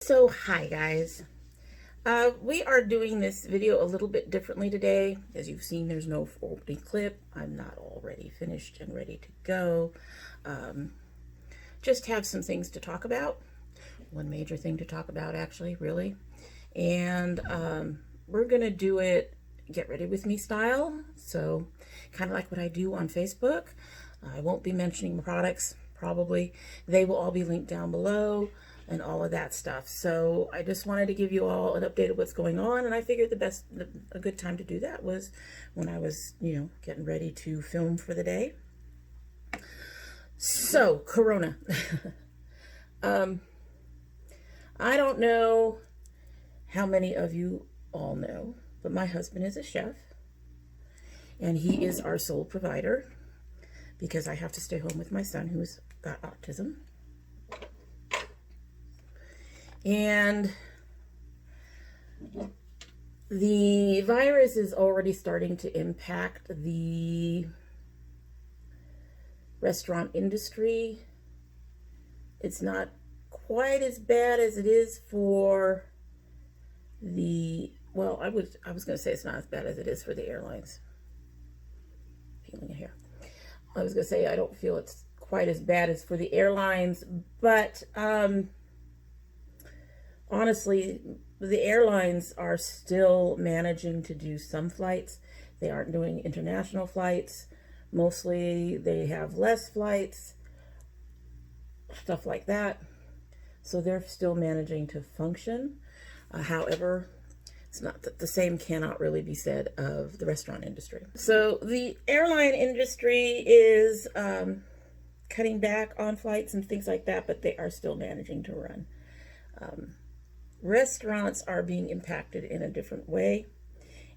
So hi guys, we are doing this video a little bit differently today. As you've seen, there's no opening clip. I'm not already finished and ready to go. Just have some things to talk about. One major thing to talk about actually, really. And we're gonna do it get ready with me style. So kind of like what I do on Facebook. I won't be mentioning products probably. They will all be linked down below and all of that stuff. So I just wanted to give you all an update of what's going on, and I figured a good time to do that was when I was, getting ready to film for the day. So, Corona. I don't know how many of you all know, but my husband is a chef, and he is our sole provider because I have to stay home with my son who's got autism. And the virus is already starting to impact the restaurant industry. It's not quite as bad as it is for the, well, I was going to say it's not as bad as it is for the airlines. Feeling it here. I was going to say I don't feel it's quite as bad as for the airlines, but honestly, the airlines are still managing to do some flights. They aren't doing international flights. Mostly they have less flights, stuff like that. So they're still managing to function. However, it's not that the same cannot really be said of the restaurant industry. So the airline industry is cutting back on flights and things like that, but they are still managing to run. Restaurants are being impacted in a different way.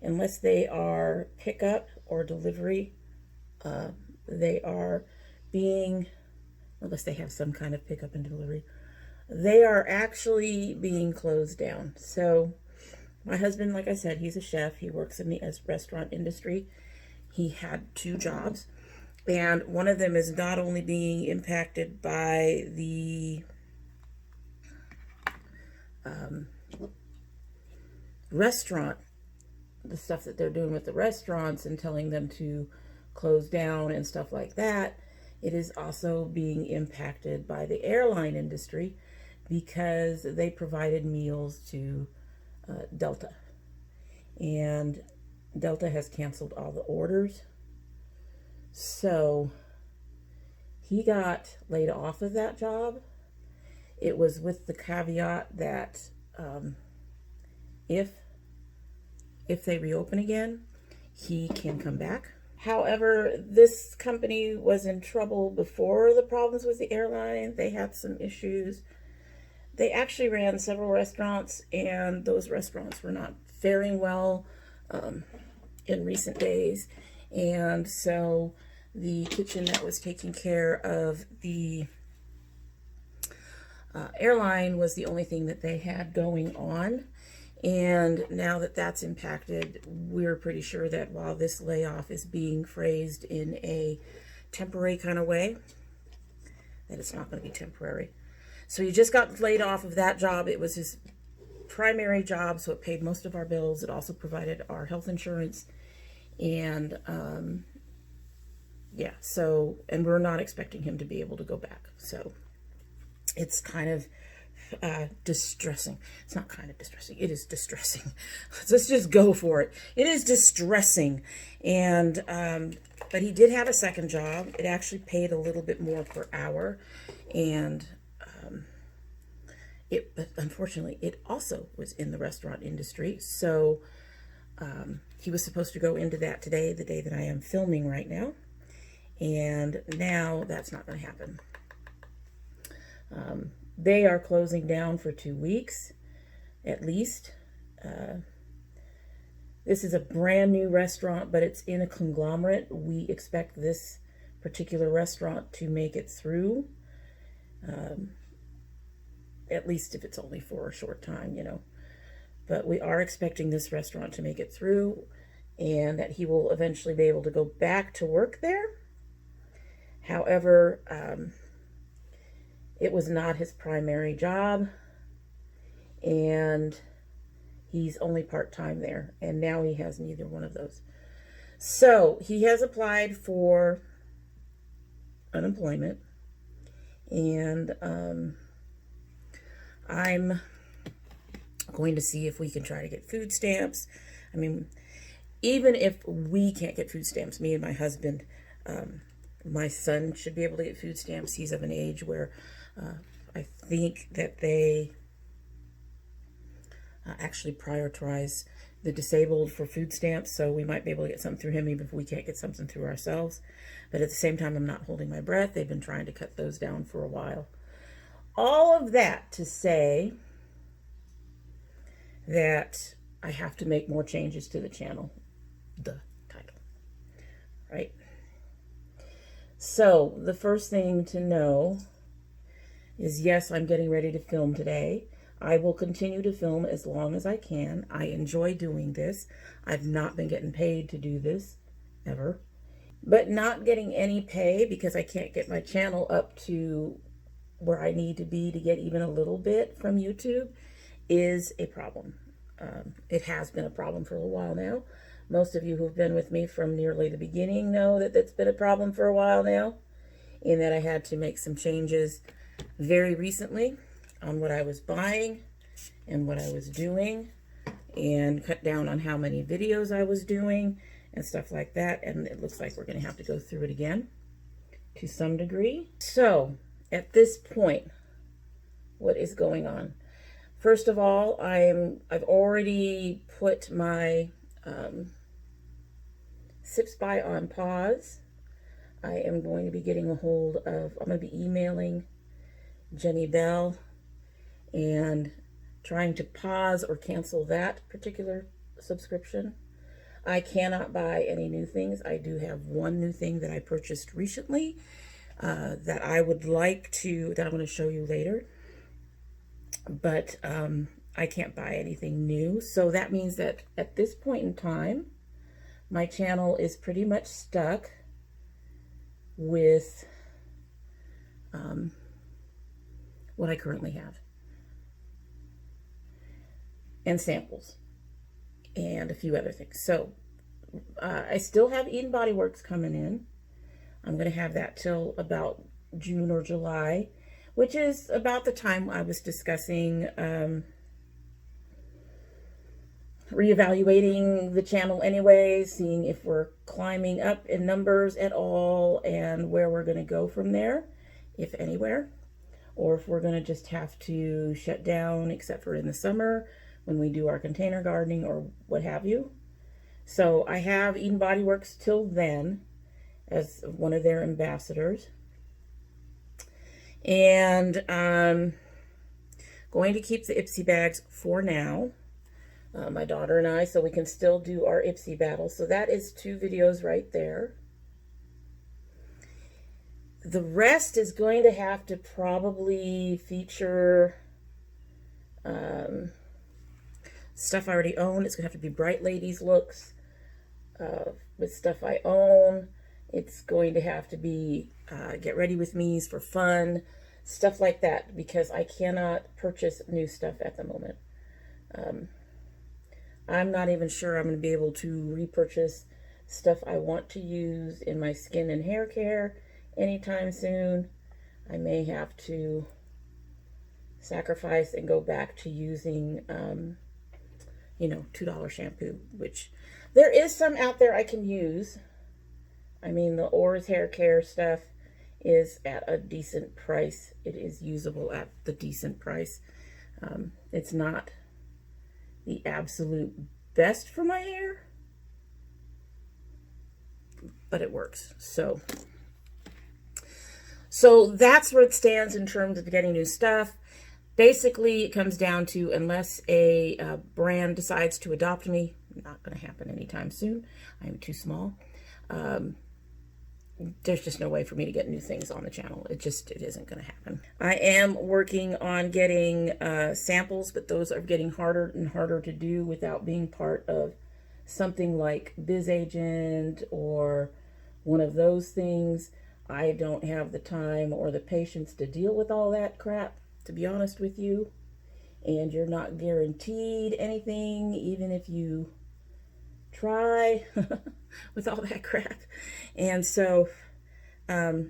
Unless they are pickup or delivery, they are being, unless they have some kind of pickup and delivery, they are actually being closed down. So my husband, like I said, he's a chef. He works in the restaurant industry. He had 2 jobs, and one of them is not only being impacted by the restaurant, the stuff that they're doing with the restaurants and telling them to close down and stuff like that. It is also being impacted by the airline industry because they provided meals to Delta, and Delta has canceled all the orders. So he got laid off of that job. It was with the caveat that if they reopen again, he can come back. However, this company was in trouble before the problems with the airline. They had some issues. They actually ran several restaurants, and those restaurants were not faring well in recent days. And so the kitchen that was taking care of the airline was the only thing that they had going on. And now that that's impacted, we're pretty sure that while this layoff is being phrased in a temporary kind of way, that it's not going to be temporary. So he just got laid off of that job. It was his primary job, so it paid most of our bills. It also provided our health insurance. And yeah, so, and we're not expecting him to be able to go back. So it's kind of distressing. It's not kind of distressing. It is distressing. Let's just go for it. It is distressing. And, but he did have a second job. It actually paid a little bit more per hour. And, but unfortunately, it also was in the restaurant industry. So, he was supposed to go into that today, the day that I am filming right now. And now that's not going to happen. They are closing down for 2 weeks, at least. This is a brand new restaurant, but it's in a conglomerate. We expect this particular restaurant to make it through, at least if it's only for a short time, But we are expecting this restaurant to make it through, and that he will eventually be able to go back to work there. However, it was not his primary job. and he's only part-time there, and now he has neither one of those. So he has applied for unemployment, and I'm going to see if we can try to get food stamps. I mean, even if we can't get food stamps, me and my husband, my son should be able to get food stamps. He's of an age where I think that they actually prioritize the disabled for food stamps, so we might be able to get something through him even if we can't get something through ourselves. But at the same time, I'm not holding my breath. They've been trying to cut those down for a while. All of that to say that I have to make more changes to the channel. The title, right? So the first thing to know is, yes, I'm getting ready to film today. I will continue to film as long as I can. I enjoy doing this. I've not been getting paid to do this, ever. But not getting any pay because I can't get my channel up to where I need to be to get even a little bit from YouTube is a problem. It has been a problem for a while now. Most of you who've been with me from nearly the beginning know that that's been a problem for a while now, and that I had to make some changes very recently on what I was buying and what I was doing, and cut down on how many videos I was doing and stuff like that. And it looks like we're going to have to go through it again to some degree. So at this point, what is going on? First of all, I've already put my Sips By on pause. I am going to be getting a hold of, I'm going to be emailing Jenny Bell and trying to pause or cancel that particular subscription. I cannot buy any new things. I do have one new thing that I purchased recently that I would like to, that I'm going to show you later. But I can't buy anything new. So that means that at this point in time, my channel is pretty much stuck with what I currently have. And samples. And a few other things. So I still have e.l.f. Bodyworks coming in. I'm going to have that till about June or July, which is about the time I was discussing reevaluating the channel anyway, seeing if we're climbing up in numbers at all and where we're going to go from there, if anywhere, or if we're going to just have to shut down except for in the summer when we do our container gardening or what have you. So I have e.l.f. Bodyworks till then as one of their ambassadors. And I'm going to keep the Ipsy bags for now, my daughter and I, so we can still do our Ipsy battle. So that is 2 videos right there. The rest is going to have to probably feature stuff I already own. It's going to have to be Bright Ladies looks with stuff I own. It's going to have to be Get Ready With Me's for fun, stuff like that, because I cannot purchase new stuff at the moment. I'm not even sure I'm going to be able to repurchase stuff I want to use in my skin and hair care anytime soon. I may have to sacrifice and go back to using, you know, $2 shampoo, which there is some out there I can use. I mean, the Oars hair care stuff is at a decent price. It is usable at the decent price. It's not the absolute best for my hair, but it works. So that's where it stands in terms of getting new stuff. Basically, it comes down to, unless a brand decides to adopt me, not going to happen anytime soon. I'm too small. There's just no way for me to get new things on the channel. It isn't going to happen. I am working on getting samples, but those are getting harder and harder to do without being part of something like BizAgent or one of those things. I don't have the time or the patience to deal with all that crap, to be honest with you. and you're not guaranteed anything, even if you try with all that crap. And so I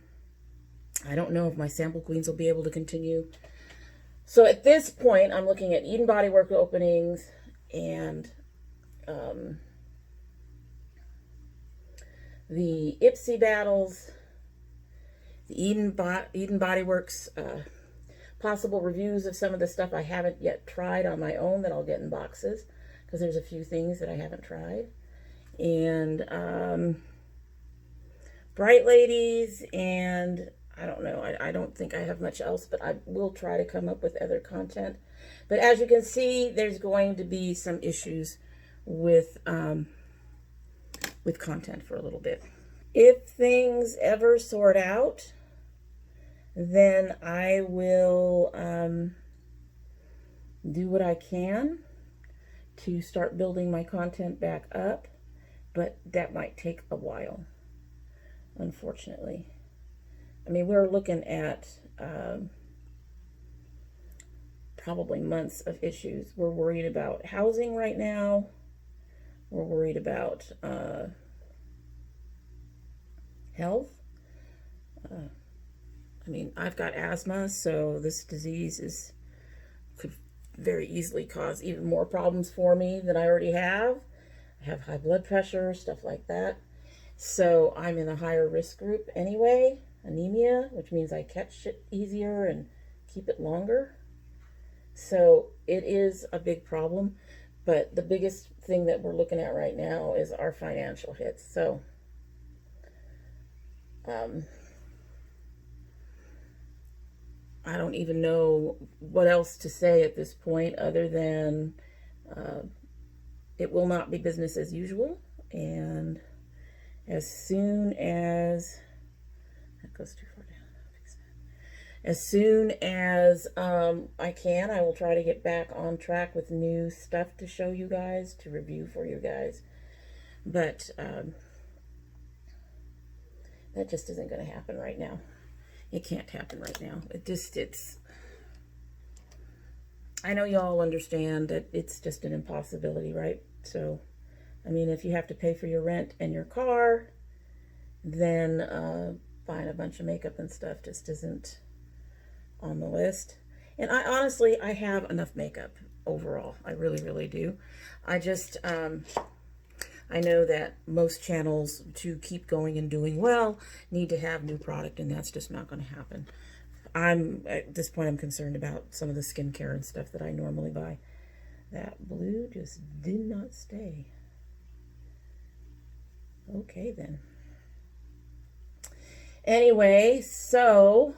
don't know if my sample queens will be able to continue. So at this point, I'm looking at Eden Bodyworks openings and the Ipsy battles, the Eden Bodyworks possible reviews of some of the stuff I haven't yet tried on my own that I'll get in boxes, because there's a few things that I haven't tried. And Bright Ladies, and I don't know, I don't think I have much else, but I will try to come up with other content. But as you can see, there's going to be some issues with content for a little bit. If things ever sort out, then I will do what I can to start building my content back up, but that might take a while, unfortunately. I mean, we're looking at probably months of issues. We're worried about housing right now. We're worried about health. I mean, I've got asthma, so this disease could very easily cause even more problems for me than I already have. I have high blood pressure, stuff like that. So I'm in a higher risk group anyway. Anemia, which means I catch it easier and keep it longer. So it is a big problem. But the biggest thing that we're looking at right now is our financial hits. So I don't even know what else to say at this point other than it will not be business as usual. And as soon as that goes too far down, I'll fix that. As soon as I can, I will try to get back on track with new stuff to show you guys, to review for you guys. But that just isn't going to happen right now. It can't happen right now. I know y'all understand that it's just an impossibility, right? So, I mean, if you have to pay for your rent and your car, then buying a bunch of makeup and stuff just isn't on the list. And I honestly have enough makeup overall. I really, really do. I just, I know that most channels, to keep going and doing well, need to have new product, and that's just not going to happen. At this point, I'm concerned about some of the skincare and stuff that I normally buy. That blue just did not stay. Okay, then. Anyway, so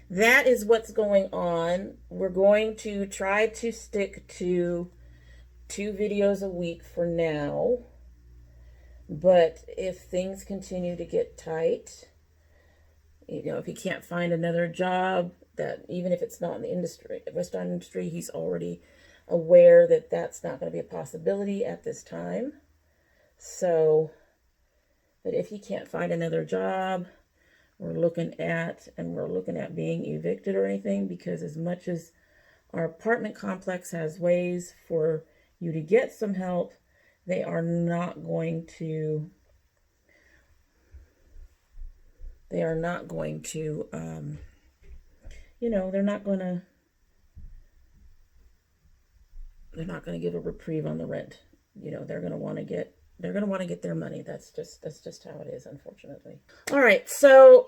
that is what's going on. We're going to try to stick to 2 videos a week for now. But if things continue to get tight, you know, if he can't find another job, that even if it's not in the industry, restaurant industry, he's already aware that that's not going to be a possibility at this time. So, but if he can't find another job, we're looking at being evicted or anything, because as much as our apartment complex has ways for you to get some help, they are not going to you know, they're not going to give a reprieve on the rent. You know, they're going to want to get their money. That's just how it is, unfortunately. All right. So,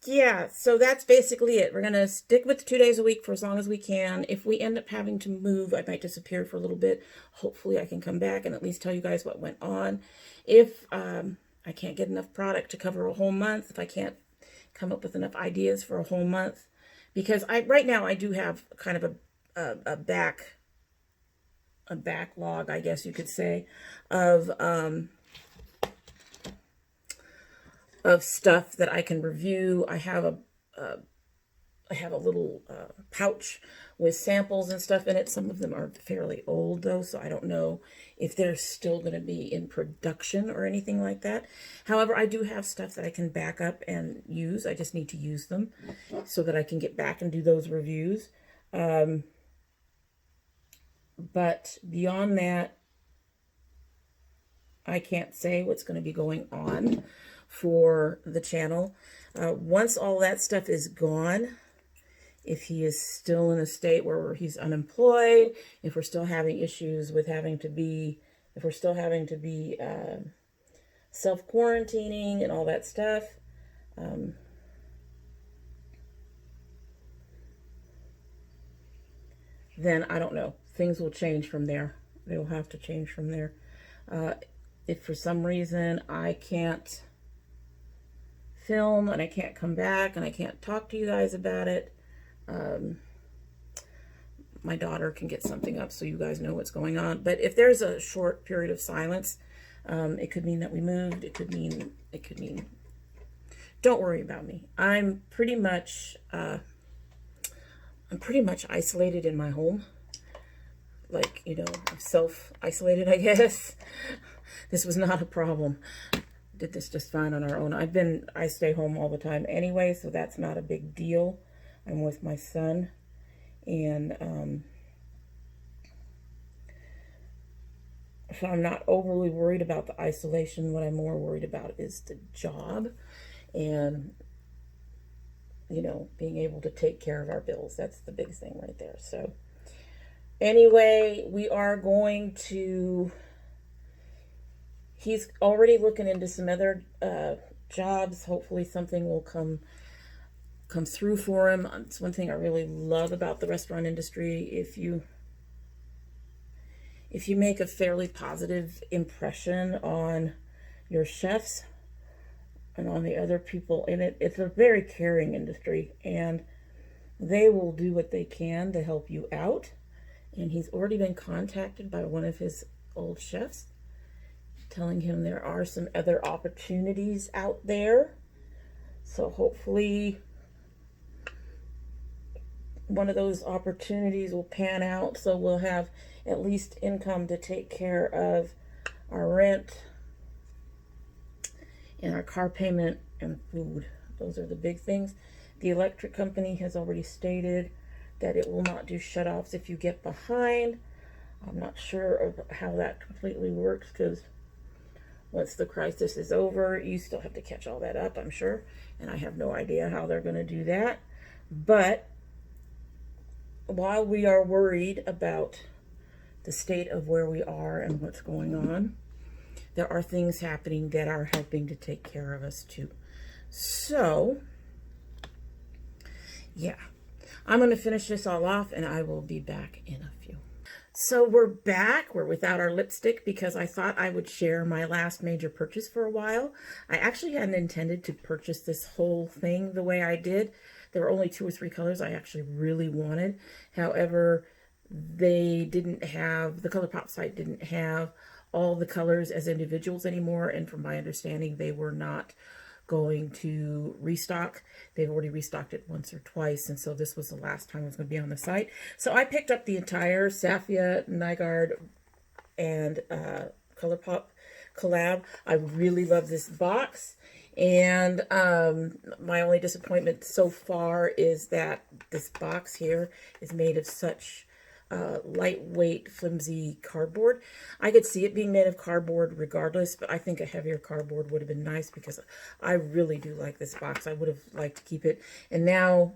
yeah, so that's basically it. We're going to stick with 2 days a week for as long as we can. If we end up having to move, I might disappear for a little bit. Hopefully I can come back and at least tell you guys what went on. If, I can't get enough product to cover a whole month, if I can't come up with enough ideas for a whole month, because right now I do have kind of a backlog, I guess you could say, of stuff that I can review. I have a little pouch with samples and stuff in it. Some of them are fairly old though, so I don't know if they're still going to be in production or anything like that. However, I do have stuff that I can back up and use. I just need to use them so that I can get back and do those reviews. But beyond that, I can't say what's going to be going on for the channel. Once all that stuff is gone, if he is still in a state where he's unemployed, if we're still having issues with having to be, if we're still having to be self-quarantining and all that stuff, then I don't know. Things will change from there. They will have to change from there. If for some reason I can't film and I can't come back and I can't talk to you guys about it, my daughter can get something up so you guys know what's going on. But if there's a short period of silence, it could mean that we moved. It could mean, don't worry about me. I'm pretty much isolated in my home. Like, you know, I'm self-isolated, I guess. This was not a problem. Did this just fine on our own. I stay home all the time anyway, so that's not a big deal. I'm with my son, and so I'm not overly worried about the isolation. What I'm more worried about is the job and, you know, being able to take care of our bills. That's the big thing right there. So anyway, we are going to, he's already looking into some other jobs. Hopefully something will come through for him. It's one thing I really love about the restaurant industry. If you make a fairly positive impression on your chefs and on the other people in it, it's a very caring industry, and they will do what they can to help you out. And he's already been contacted by one of his old chefs, telling him there are some other opportunities out there. So hopefully one of those opportunities will pan out, so we'll have at least income to take care of our rent and our car payment and food. Those are the big things. The electric company has already stated that it will not do shutoffs if you get behind. I'm not sure of how that completely works, because once the crisis is over, you still have to catch all that up, I'm sure. And I have no idea how they're going to do that. But while we are worried about the state of where we are and what's going on, there are things happening that are helping to take care of us too. So, yeah, I'm going to finish this all off and I will be back in a few. So we're back. We're without our lipstick because I thought I would share my last major purchase for a while. I actually hadn't intended to purchase this whole thing the way I did. There were only 2 or 3 colors I actually really wanted. However, they didn't have, the ColourPop site didn't have all the colors as individuals anymore. And from my understanding, they were not going to restock. They've already restocked it once or twice, and so this was the last time it was going to be on the site. So I picked up the entire Safiya Nygaard and ColourPop collab. I really love this box, and my only disappointment so far is that this box here is made of such lightweight, flimsy cardboard. I could see it being made of cardboard regardless, but I think a heavier cardboard would have been nice because I really do like this box. I would have liked to keep it, and now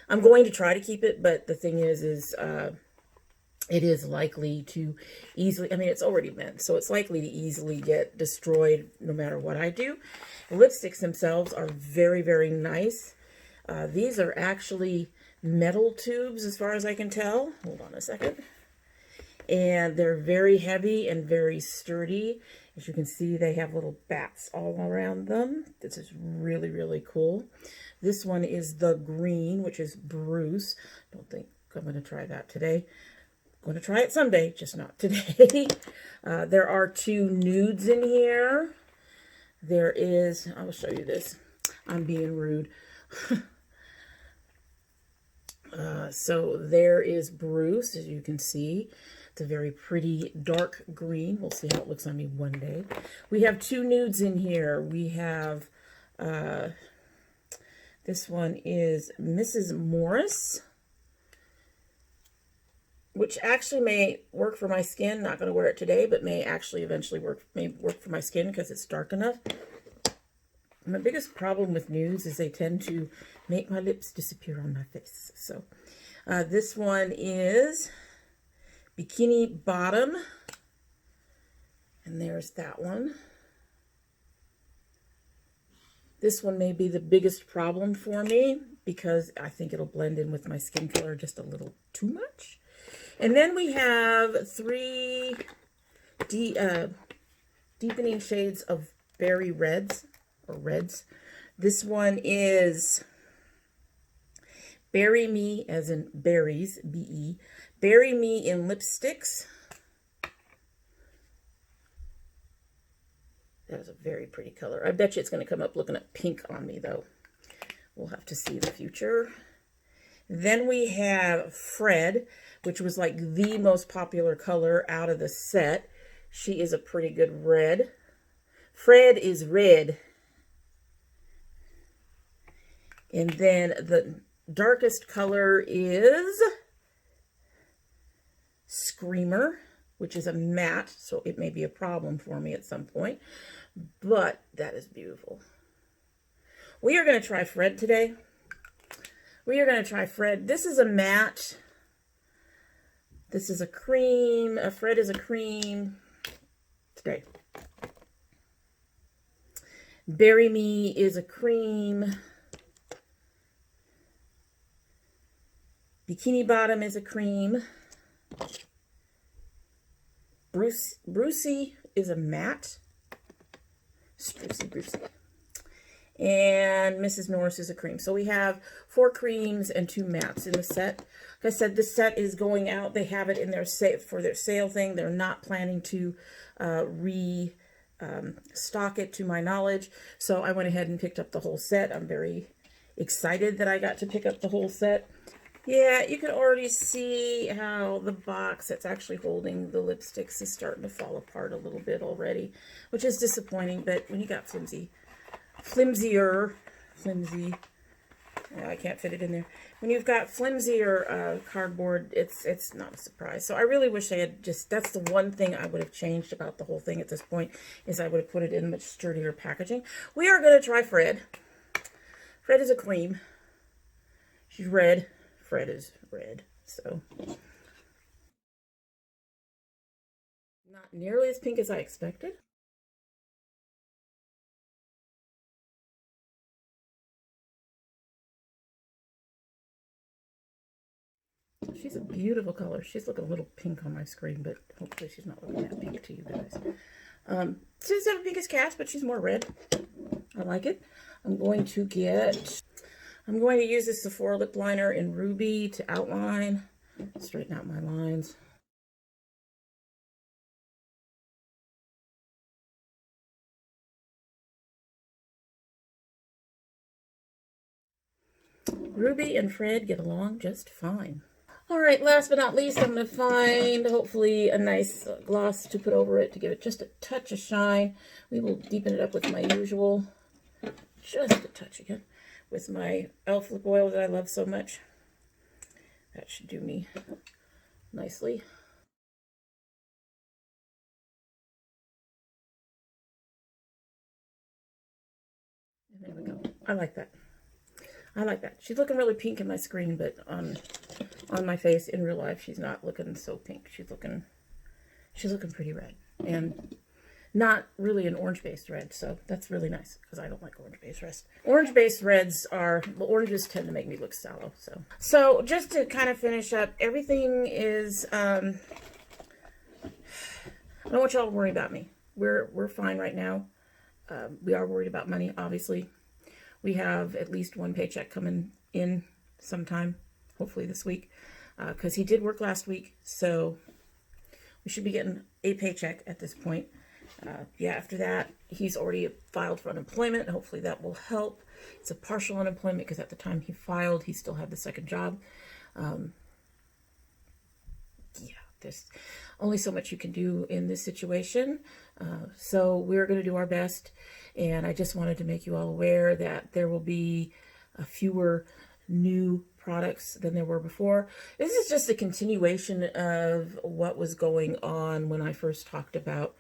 I'm going to try to keep it, but the thing is it is likely to easily, I mean, it's already been, so it's likely to easily get destroyed no matter what I do. The lipsticks themselves are very, very nice. These are actually metal tubes as far as I can tell. Hold on a second. And they're very heavy and very sturdy. As you can see, they have little bats all around them. This is really, really cool. This one is the green, which is Bruce. Don't think I'm going to try that today. I'm going to try it someday, just not today. There are 2 nudes in here. There is, I will show you this. I'm being rude. So there is Bruce, as you can see. It's a very pretty dark green. We'll see how it looks on me one day. We have 2 nudes in here. We have, this one is Mrs. Morris. which actually may work for my skin. Not going to wear it today, but may actually eventually work for my skin because it's dark enough. My biggest problem with nudes is they tend to make my lips disappear on my face. So this one is Bikini Bottom. And there's that one. This one may be the biggest problem for me because I think it'll blend in with my skin color just a little too much. And then we have 3 deepening shades of berry reds, or reds. This one is Berry Me, as in berries, B-E. Berry Me in Lipsticks. That is a very pretty color. I bet you it's going to come up looking at pink on me, though. We'll have to see in the future. Then we have Fred, which was like the most popular color out of the set. She is a pretty good red. Fred is red. And then the darkest color is Screamer, which is a matte, so it may be a problem for me at some point, but that is beautiful. We are going to try Fred today. We are going to try Fred. This is a matte. This is a cream. Fred is a cream. Today. Berry Me is a cream. Bikini Bottom is a cream. Brucey is a matte. Brucey. And Mrs. Norris is a cream. So we have 4 creams and 2 mattes in the set. Like I said, this set is going out. They have it in their for their sale thing. They're not planning to stock it to my knowledge. So I went ahead and picked up the whole set. I'm very excited that I got to pick up the whole set. Yeah, you can already see how the box that's actually holding the lipsticks is starting to fall apart a little bit already, which is disappointing. But when you got flimsy, yeah, I can't fit it in there. When you've got flimsier cardboard, it's not a surprise. So I really wish they had that's the one thing I would have changed about the whole thing at this point, is I would have put it in much sturdier packaging. We are going to try Fred. Fred is a cream. She's red. Fred is red, so not nearly as pink as I expected. She's a beautiful color. She's looking a little pink on my screen, but hopefully she's not looking that pink to you guys. She's not as pink as Cass, but she's more red. I like it. I'm going to use this Sephora lip liner in Ruby to outline, straighten out my lines. Ruby and Fred get along just fine. All right, last but not least, I'm going to find, hopefully, a nice gloss to put over it to give it just a touch of shine. We will deepen it up with my usual, just a touch again, with my e.l.f. lip oil that I love so much. That should do me nicely. And there we go. I like that. I like that. She's looking really pink in my screen, but on my face in real life, she's not looking so pink. She's looking pretty red, and not really an orange-based red, so that's really nice, because I don't like orange-based reds. Orange-based reds oranges tend to make me look sallow, so just to kind of finish up, everything is, I don't want y'all to worry about me. We're fine right now. We are worried about money, obviously. We have at least one paycheck coming in sometime, hopefully this week, because he did work last week, so we should be getting a paycheck at this point. Yeah, after that, he's already filed for unemployment. Hopefully that will help. It's a partial unemployment because at the time he filed, he still had the second job. Yeah, there's only so much you can do in this situation. So we're going to do our best. And I just wanted to make you all aware that there will be fewer new products than there were before. This is just a continuation of what was going on when I first talked about,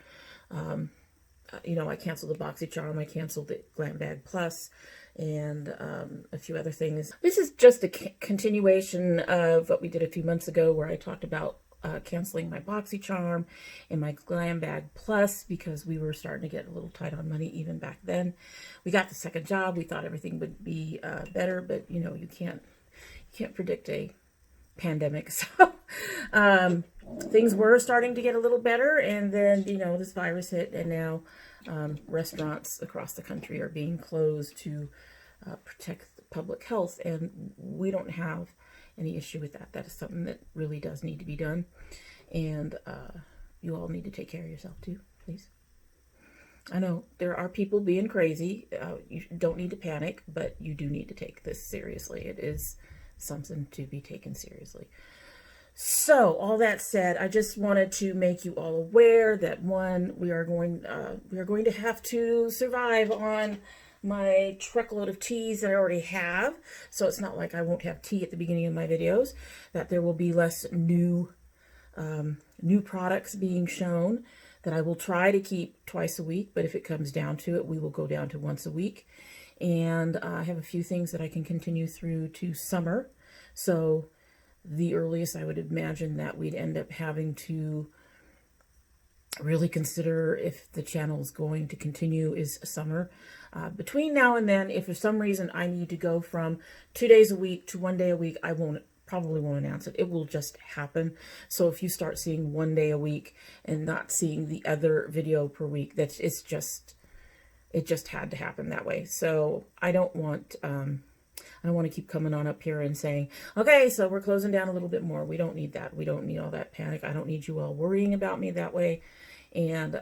you know, I canceled the BoxyCharm, I canceled the Glam Bag Plus, and a few other things. This is just a continuation of what we did a few months ago, where I talked about canceling my BoxyCharm and my Glam Bag Plus because we were starting to get a little tight on money even back then. We got the second job. We thought everything would be better, but you know, you can't predict a pandemic. So things were starting to get a little better, and then, you know, this virus hit, and now restaurants across the country are being closed to protect public health, and we don't have any issue with that. That is something that really does need to be done, and you all need to take care of yourself too, please. I know there are people being crazy. You don't need to panic, but you do need to take this seriously. It is something to be taken seriously. So all that said, I just wanted to make you all aware that, one, we are going to have to survive on my truckload of teas that I already have. So it's not like I won't have tea at the beginning of my videos, that there will be less new products being shown, that I will try to keep twice a week, but if it comes down to it, we will go down to once a week. And I have a few things that I can continue through to summer. So the earliest I would imagine that we'd end up having to really consider if the channel is going to continue is summer. Between now and then, if for some reason I need to go from 2 days a week to 1 day a week, I probably won't announce it. It will just happen. So if you start seeing 1 day a week and not seeing the other video per week, it just had to happen that way. So I don't want to keep coming on up here and saying, okay, so we're closing down a little bit more. We don't need that. We don't need all that panic. I don't need you all worrying about me that way. And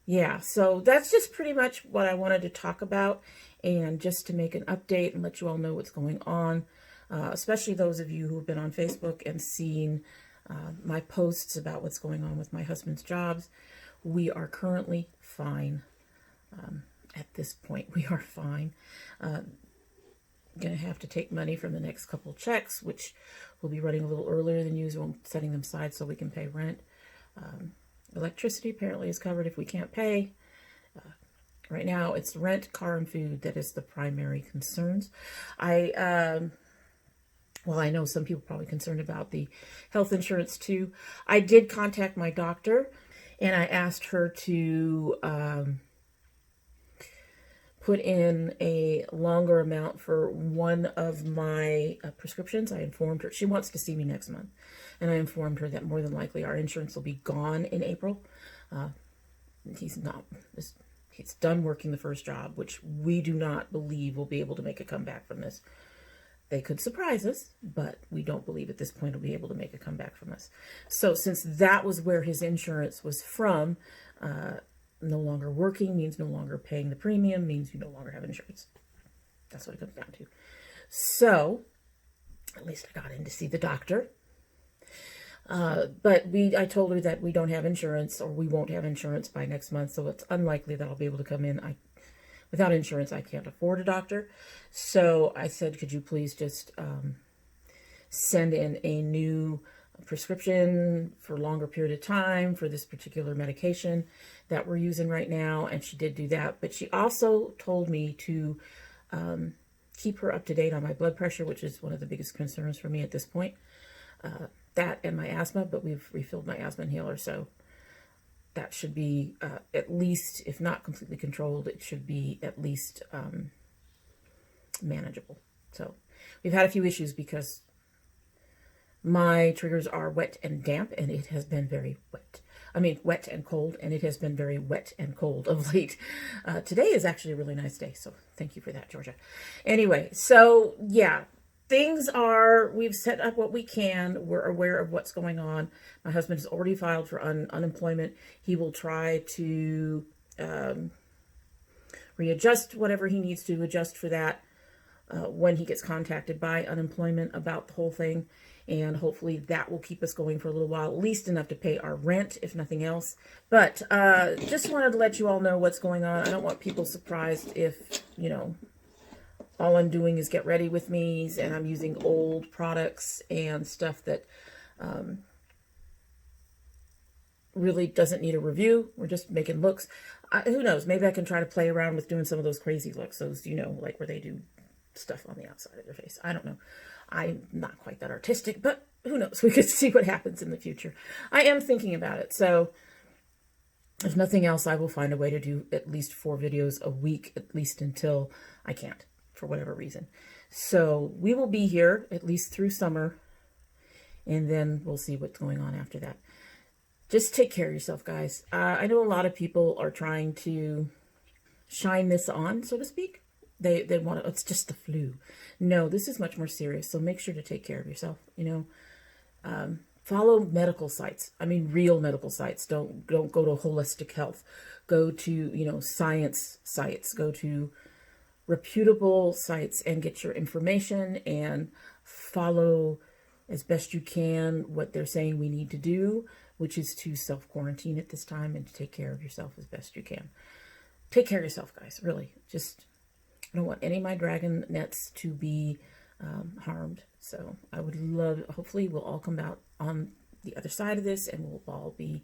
yeah, so that's just pretty much what I wanted to talk about, and just to make an update and let you all know what's going on, especially those of you who have been on Facebook and seen my posts about what's going on with my husband's jobs. We are currently fine. At this point, we are fine. Going to have to take money from the next couple checks, which will be running a little earlier than usual, setting them aside so we can pay rent. Electricity apparently is covered if we can't pay. Right now, it's rent, car, and food that is the primary concerns. Well, I know some people are probably concerned about the health insurance too. I did contact my doctor, and I asked her to put in a longer amount for one of my prescriptions. I informed her, she wants to see me next month, and I informed her that more than likely our insurance will be gone in April. He's done working the first job, which we do not believe will be able to make a comeback from this. They could surprise us, but we don't believe at this point he'll be able to make a comeback from us. So since that was where his insurance was from, no longer working means no longer paying the premium, means you no longer have insurance. That's what it comes down to. So at least I got in to see the doctor. But I told her that we don't have insurance, or we won't have insurance by next month. So it's unlikely that I'll be able to come in. Without insurance, I can't afford a doctor. So I said, could you please just send in a new prescription for a longer period of time for this particular medication that we're using right now. And she did do that, but she also told me to keep her up to date on my blood pressure, which is one of the biggest concerns for me at this point. That and my asthma, but we've refilled my asthma inhaler, so that should be at least, if not completely controlled, it should be at least manageable. So we've had a few issues because my triggers are wet and damp, and it has been very wet. I mean, wet and cold, and it has been very wet and cold of late. Today is actually a really nice day, so thank you for that, Georgia. Anyway, so yeah, we've set up what we can. We're aware of what's going on. My husband has already filed for unemployment. He will try to readjust whatever he needs to adjust for that when he gets contacted by unemployment about the whole thing. And hopefully that will keep us going for a little while, at least enough to pay our rent, if nothing else. But just wanted to let you all know what's going on. I don't want people surprised if, you know, all I'm doing is get ready with me's, and I'm using old products and stuff that really doesn't need a review. We're just making looks. Who knows? Maybe I can try to play around with doing some of those crazy looks. Those, you know, like where they do stuff on the outside of their face. I don't know. I'm not quite that artistic, but who knows? We could see what happens in the future. I am thinking about it. So if nothing else, I will find a way to do at least 4 videos a week, at least until I can't, for whatever reason. So we will be here at least through summer, and then we'll see what's going on after that. Just take care of yourself, guys. I know a lot of people are trying to shine this on, so to speak. They want to, it's just the flu. No, this is much more serious. So make sure to take care of yourself. You know, follow medical sites. I mean, real medical sites. Don't go to holistic health. Go to, you know, science sites. Go to reputable sites and get your information and follow as best you can what they're saying we need to do, which is to self-quarantine at this time and to take care of yourself as best you can. Take care of yourself, guys, really. Just, I don't want any of my dragon nets to be harmed. So I would love, hopefully we'll all come out on the other side of this and we'll all be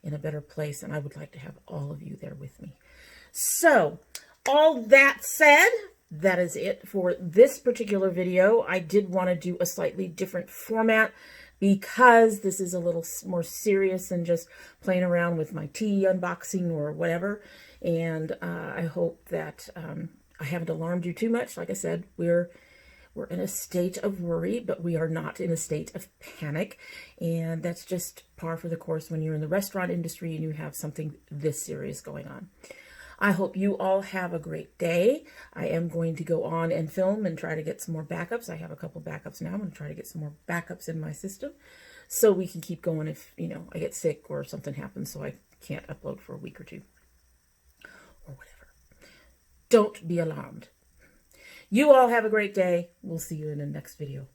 in a better place. And I would like to have all of you there with me. So all that said, that is it for this particular video. I did want to do a slightly different format because this is a little more serious than just playing around with my tea unboxing or whatever. And I hope that I haven't alarmed you too much. Like I said, we're in a state of worry, but we are not in a state of panic. And that's just par for the course when you're in the restaurant industry and you have something this serious going on. I hope you all have a great day. I am going to go on and film and try to get some more backups. I have a couple backups now. I'm going to try to get some more backups in my system so we can keep going if, you know, I get sick or something happens so I can't upload for a week or 2 or whatever. Don't be alarmed. You all have a great day. We'll see you in the next video.